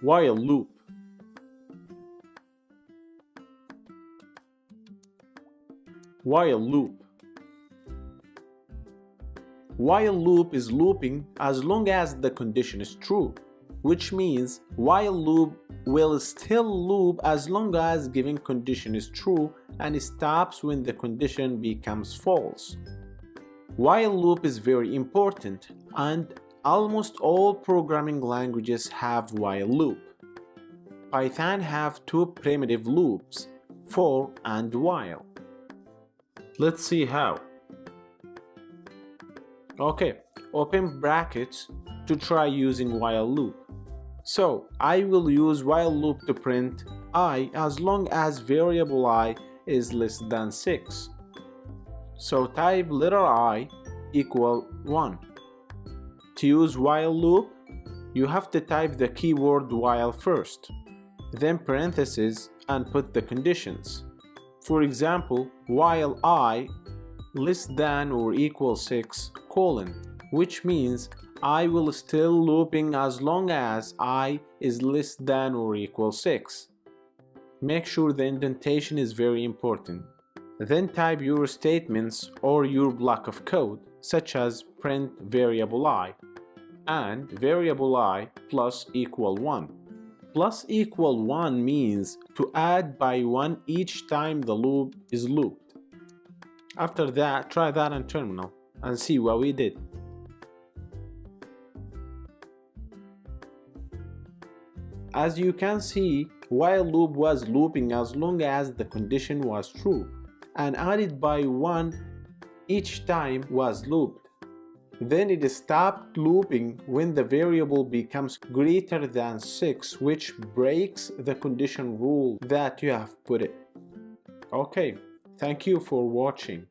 While loop. While loop. While loop is looping as long as the condition is true, which means while loop will still loop as long as given condition is true and stops when the condition becomes false. While loop is very important, and almost all programming languages have while loop. Python have two primitive loops, for and while. Let's see how. Okay, open brackets to try using while loop. So I will use while loop to print I as long as variable I is less than 6. So type letter I equal 1. To use while loop, you have to type the keyword while first, then parentheses and put the conditions. For example, while I less than or equal 6, which means I will still looping as long as I is less than or equal 6. Make sure the indentation is very important. Then type your statements or your block of code, such as print variable I and variable I plus equal 1. Plus equal 1 means to add by 1 each time the loop is looped. After that, try that on terminal and see what we did. As you can see, while loop was looping as long as the condition was true, and added by 1 each time was looped. Then it stopped looping when the variable becomes greater than 6, which breaks the condition rule that you have put it. Okay, thank you for watching.